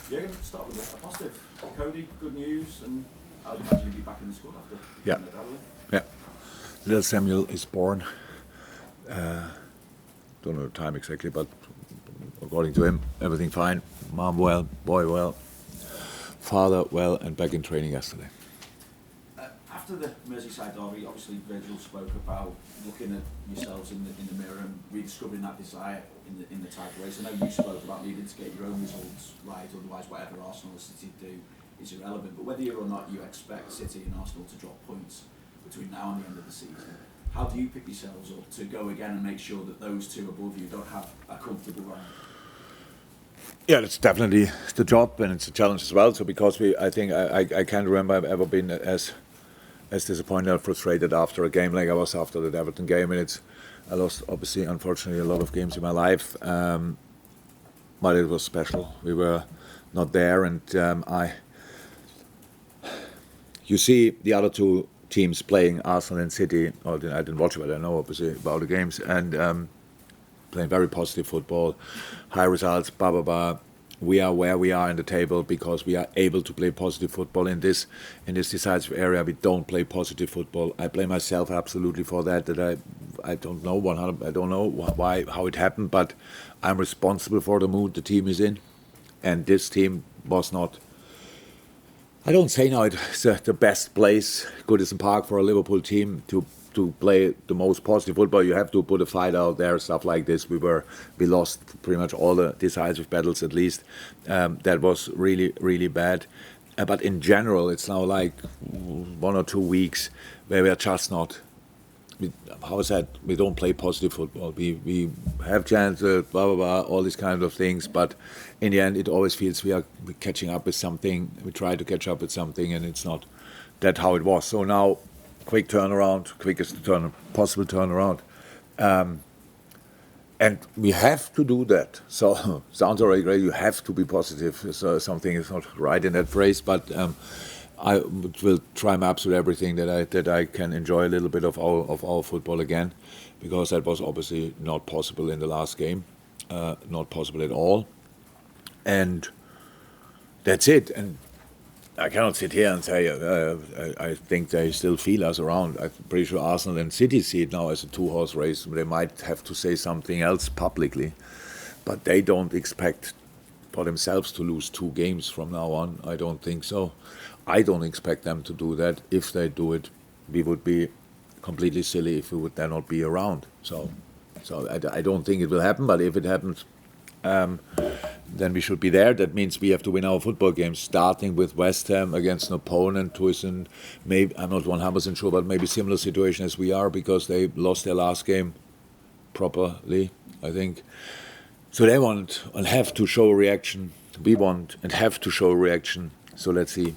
Jürgen, start with a positive. Cody, good news, and I'd imagine you'll be back in the squad after. Yeah. Yeah. Little Samuel is born. Don't know the time exactly, but according to him, everything fine. Mom well, boy well, father well, and back in training yesterday. After the Merseyside derby, obviously Virgil spoke about looking at yourselves in the mirror and rediscovering that desire in the title race. I know you spoke about needing to get your own results right, otherwise whatever Arsenal or City do is irrelevant. But whether or not you expect City and Arsenal to drop points between now and the end of the season, how do you pick yourselves up to go again and make sure that those two above you don't have a comfortable run? Yeah, it's definitely the job, and it's a challenge as well. So because I think I can't remember I've ever been as disappointed or frustrated after a game like I was after the Everton game, and I lost obviously unfortunately a lot of games in my life, but it was special. We were not there, and you see the other two teams playing, Arsenal and City. I didn't watch it, but I know obviously about the games, and playing very positive football, high results, blah blah blah. We are where we are in the table because we are able to play positive football in this decisive area. We don't play positive football. I blame myself absolutely for that. That I don't know 100. I don't know why how it happened, but I'm responsible for the mood the team is in, and this team was not. I don't say now it's the best place, Goodison Park, for a Liverpool team to play the most positive football. You have to put a fight out there, stuff like this. We lost pretty much all the decisive battles at least. That was really, really bad. But in general, it's now like 1 or 2 weeks where we are just not. How is that? We don't play positive football. We have chances, blah blah blah, all these kinds of things. But in the end, it always feels we're catching up with something. We try to catch up with something, and it's not that how it was. So now. Quick turnaround, quickest possible turnaround, and we have to do that. So sounds already great. You have to be positive. So something is not right in that phrase, but I will try my absolute everything that I can enjoy a little bit of our football again, because that was obviously not possible in the last game, not possible at all, and that's it. And I cannot sit here and say I think they still feel us around. I'm pretty sure Arsenal and City see it now as a two-horse race. They might have to say something else publicly, but they don't expect for themselves to lose 2 games from now on. I don't think so. I don't expect them to do that. If they do it, we would be completely silly if we would then not be around. So I don't think it will happen, but if it happens, then we should be there. That means we have to win our football games, starting with West Ham against an opponent who is in, maybe, I'm not 100% sure, but maybe similar situation as we are, because they lost their last game properly, I think. So they want and have to show a reaction. We want and have to show a reaction. So let's see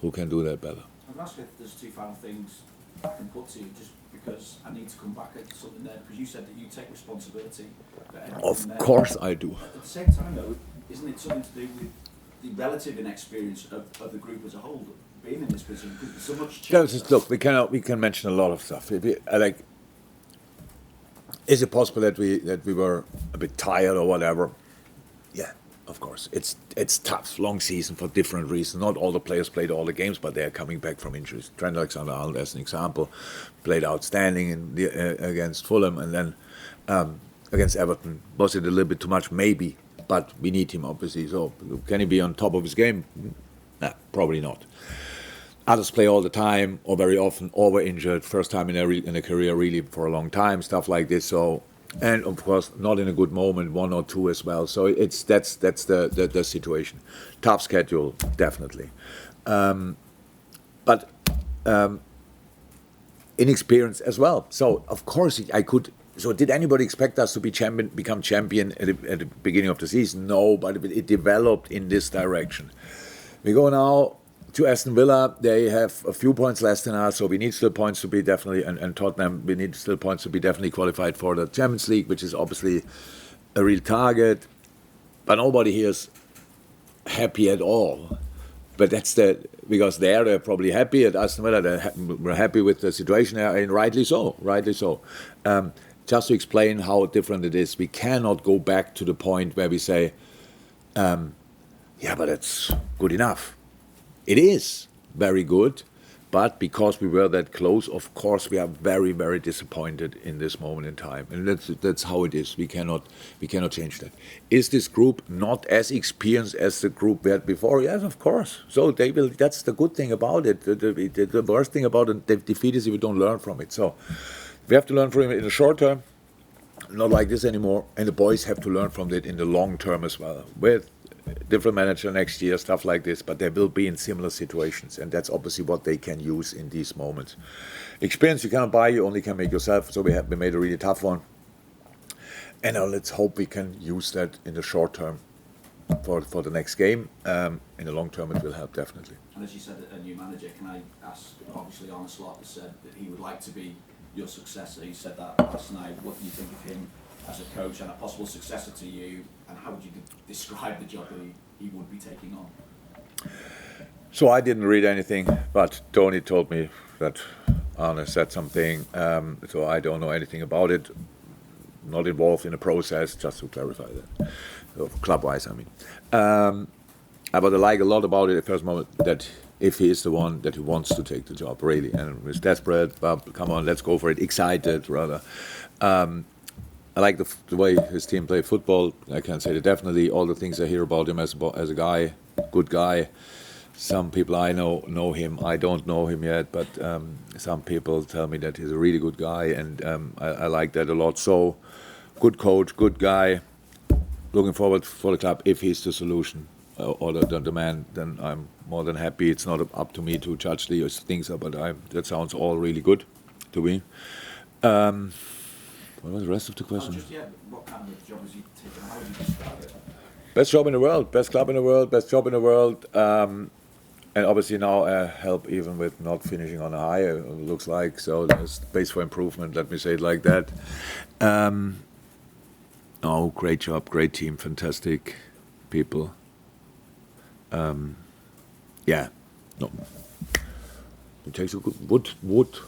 who can do that better. I'm asking if there's 2 final things I can put to you, just because I need to come back at something there, because you said that you take responsibility for everything. Of course I do. At the same time, though, isn't it something to do with the relative inexperience of the group as a whole, being in this position? Because there's so much change. Look, we can mention a lot of stuff. Is it possible that we were a bit tired or whatever? Yeah, of course. It's tough, long season for different reasons. Not all the players played all the games, but they are coming back from injuries. Trent Alexander-Arnold, as an example, played outstanding against Fulham, and then against Everton. Was it a little bit too much? Maybe, but we need him obviously. So can he be on top of his game? Nah, probably not. Others play all the time, or very often, or were injured. First time in a career, really, for a long time. Stuff like this. So, and of course, not in a good moment, 1 or 2 as well. So that's the situation. Tough schedule, definitely. But inexperience as well. So of course I could. So did anybody expect us to become champion at the beginning of the season? No, but it developed in this direction. We go now to Aston Villa. They have a few points less than us, so we need still points to be definitely, and Tottenham, we need still points to be definitely qualified for the Champions League, which is obviously a real target. But nobody here is happy at all. But that's because they're probably happy at Aston Villa. We're happy with the situation, and rightly so. Just to explain how different it is, we cannot go back to the point where we say, yeah, but that's good enough. It is very good, but because we were that close, of course, we are very, very disappointed in this moment in time, and that's how it is. We cannot change that. Is this group not as experienced as the group we had before? Yes, of course. So they will. That's the good thing about it. The worst thing about a defeat is if we don't learn from it. So we have to learn from it in the short term, not like this anymore, and the boys have to learn from it in the long term as well. With different manager next year, stuff like this, but they will be in similar situations, and that's obviously what they can use in these moments. Experience you cannot buy, you only can make yourself, so we made a really tough one, and now let's hope we can use that in the short term for the next game. In the long term it will help definitely. And as you said, a new manager, can I ask, obviously Arne Slot has said that he would like to be your successor. He said that last night. What do you think of him as a coach and a possible successor to you, and how would you describe the job that he would be taking on? So I didn't read anything, but Tony told me that Arne said something, so I don't know anything about it, not involved in the process, just to clarify that, so club-wise I mean. But I like a lot about it at first moment, that if he is the one that he wants to take the job, really, and is desperate, but come on, let's go for it, excited rather. I like the way his team play football. I can say that definitely. All the things I hear about him as a guy, good guy. Some people I know him. I don't know him yet, but some people tell me that he's a really good guy, and I like that a lot. So, good coach, good guy. Looking forward for the club. If he's the solution or the man, then I'm more than happy. It's not up to me to judge these things, but that sounds all really good to me. What was the rest of the question? What kind of job is he taking? How would you describe it? Best job in the world, best club in the world, best job in the world. And obviously now help even with not finishing on a high, it looks like. So there's space for improvement, let me say it like that. Great job, great team, fantastic people. It takes a good, would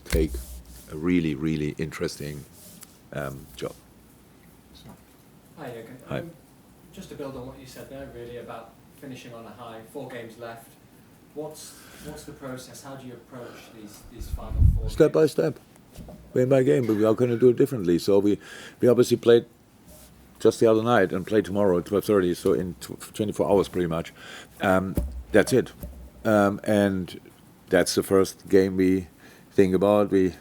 take a really, really interesting job. Hi, Jürgen. Hi. Just to build on what you said there, really, about finishing on a high, 4 games left. What's the process? How do you approach these final 4 Step games? by step, game by game, but we are going to do it differently. So we obviously played just the other night and play tomorrow at 12:30, so in 24 hours pretty much. That's it. And that's the first game we think about, we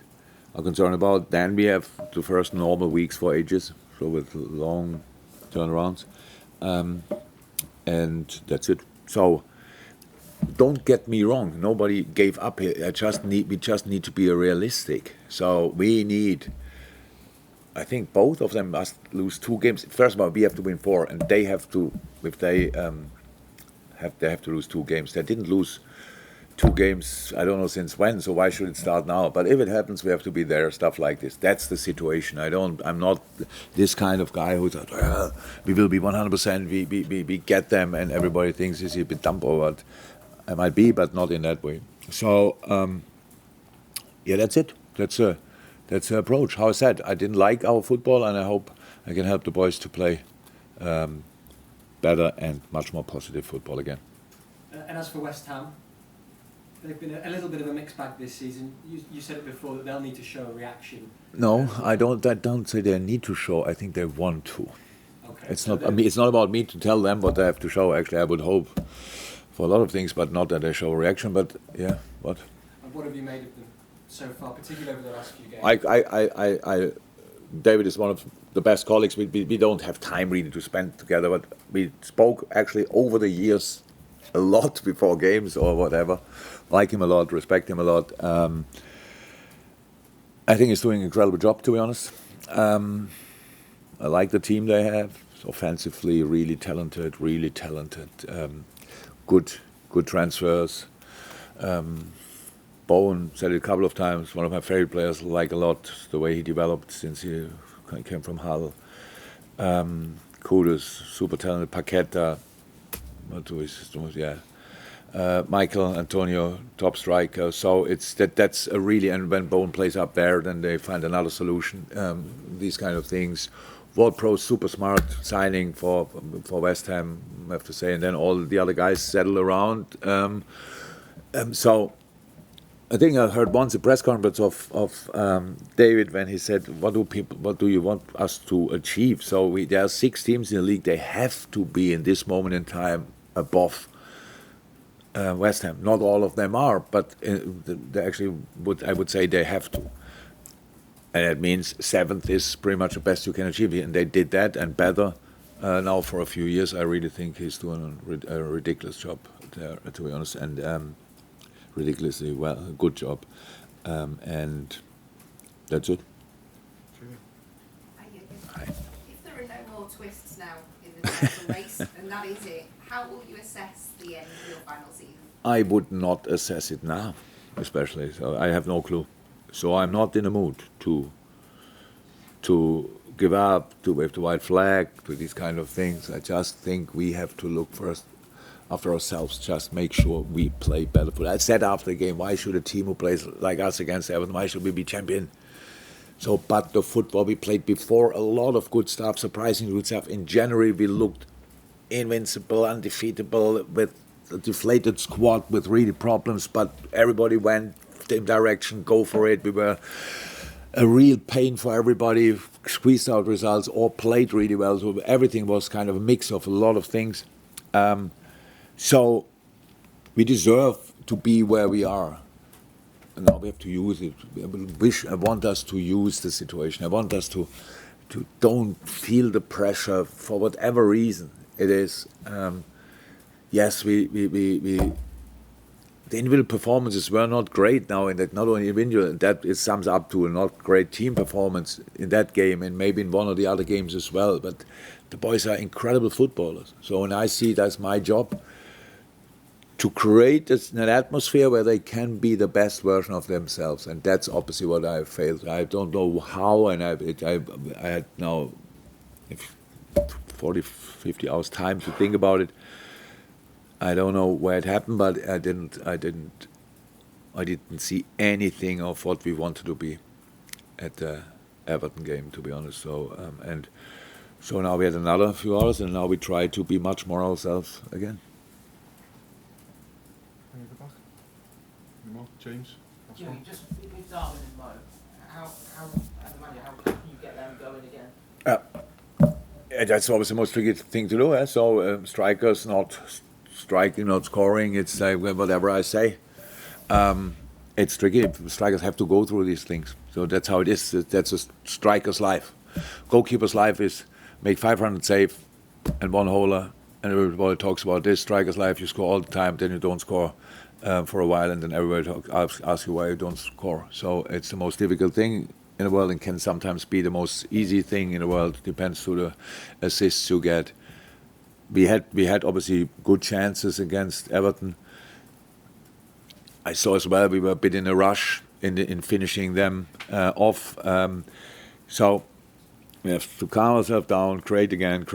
are concerned about. Then we have the first normal weeks for ages, so with long turnarounds. And that's it. So don't get me wrong, nobody gave up here. We just need to be realistic. So we need, I think both of them must lose 2 games. First of all, we have to win 4, and they have to, if they have to lose 2 games. They didn't lose 2 games, I don't know since when, so why should it start now? But if it happens, we have to be there, stuff like this. That's the situation. I'm not this kind of guy who's like, well, we will be 100%, we get them, and everybody thinks he's a bit dumb or what. I might be, but not in that way. So, that's it. That's the approach. How I said, I didn't like our football, and I hope I can help the boys to play better and much more positive football again. And as for West Ham, they've been a little bit of a mixed bag this season. You said it before that they'll need to show a reaction. No, I don't say they need to show. I think they want to. Okay. It's not. I mean, it's not about me to tell them what they have to show. Actually, I would hope for a lot of things, but not that they show a reaction. But yeah, what? And what have you made of them so far, particularly over the last few games? David is one of the best colleagues. We don't have time really to spend together, but we spoke actually over the years a lot before games or whatever. Like him a lot, respect him a lot. I think he's doing an incredible job, to be honest. I like the team they have. It's offensively, really talented. Good transfers. Bowen said it a couple of times. One of my favorite players. Like a lot the way he developed since he came from Hull. Kudus, super talented. Paqueta. Michael Antonio, top striker. So that's a really, and when Bowen plays up there, then they find another solution. These kind of things. Ward-Prowse super smart signing for West Ham, I have to say, and then all the other guys settle around. So I think I heard once a press conference of David when he said, "What do you want us to achieve?" So there are 6 teams in the league. They have to be in this moment in time above West Ham. Not all of them are, but they actually I would say they have to. And that means 7th is pretty much the best you can achieve. And they did that and better now for a few years. I really think he's doing a ridiculous job there, to be honest, and ridiculously well, a good job. And that's it. If there are no more twists now in the title race, and that is it, how will you assess the end of your final season? I would not assess it now, especially. So I have no clue. So I'm not in the mood to give up, to wave the white flag, to these kind of things. I just think we have to look first after ourselves, just make sure we play better football. I said after the game, why should a team who plays like us against Everton, why should we be champion? So, but the football we played before, a lot of good stuff, surprisingly good stuff. In January, we looked invincible, undefeatable, with a deflated squad with really problems, but everybody went the same direction, go for it. We were a real pain for everybody, squeezed out results, or played really well. So everything was kind of a mix of a lot of things. So we deserve to be where we are. And now we have to use it. I want us to use the situation. I want us to don't feel the pressure for whatever reason it is. Yes, we the individual performances were not great now in that, not only individual, that it sums up to a not great team performance in that game and maybe in one of the other games as well. But the boys are incredible footballers. So when I see that's my job, to create an atmosphere where they can be the best version of themselves. And that's obviously what I failed. I don't know how, and I had now 40, 50 hours time to think about it. I don't know where it happened, but I didn't see anything of what we wanted to be at the Everton game, to be honest. So now we had another few hours, and now we try to be much more ourselves again. Mo, James. Yeah, just with Darwin and Mo, how can you get them going again? That's always the most tricky thing to do. So strikers not striking, not scoring. It's like whatever I say. It's tricky. Strikers have to go through these things. So that's how it is. That's a striker's life. Goalkeeper's life is make 500 save and one holer. And everybody talks about this. Striker's life, you score all the time, then you don't score for a while, and then everybody asks you why you don't score. So it's the most difficult thing in the world, and can sometimes be the most easy thing in the world. Depends to the assists you get. We had obviously good chances against Everton. I saw as well we were a bit in a rush in finishing them off. So we have to calm ourselves down, create again, and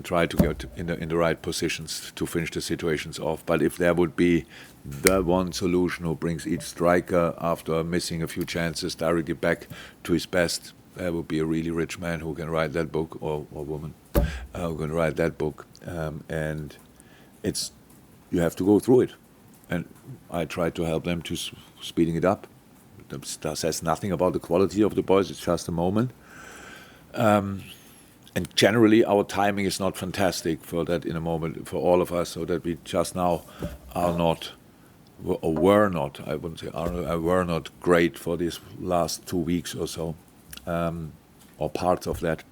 try to get in the right positions to finish the situations off. But if there would be the one solution who brings each striker after missing a few chances directly back to his best, there would be a really rich man who can write that book, or woman who can write that book. And you have to go through it. And I try to help them to speeding it up. That says nothing about the quality of the boys, it's just a moment. And generally our timing is not fantastic for that in a moment for all of us, so that we just now are not, or were not, I wouldn't say are, were not great for these last 2 weeks or so, or parts of that.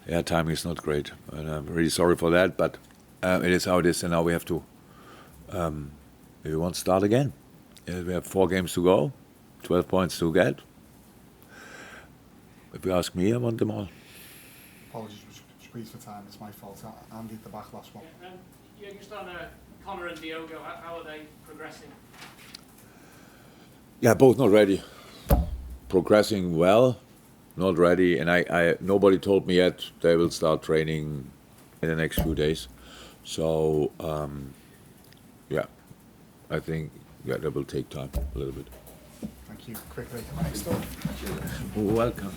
Yeah, timing is not great, and I'm really sorry for that, but it is how it is, and now we have to, if we want to start again. We have 4 games to go, 12 points to get. If you ask me, I want them all. Apologies, we squeezed for time. It's my fault. Andy at the back, last one. Yeah, just on Conor and Diogo, how are they progressing? Yeah, both not ready. Progressing well, not ready. And I nobody told me yet they will start training in the next few days. So, yeah, I think that will take time a little bit. Thank you. Quickly, next up. Welcome.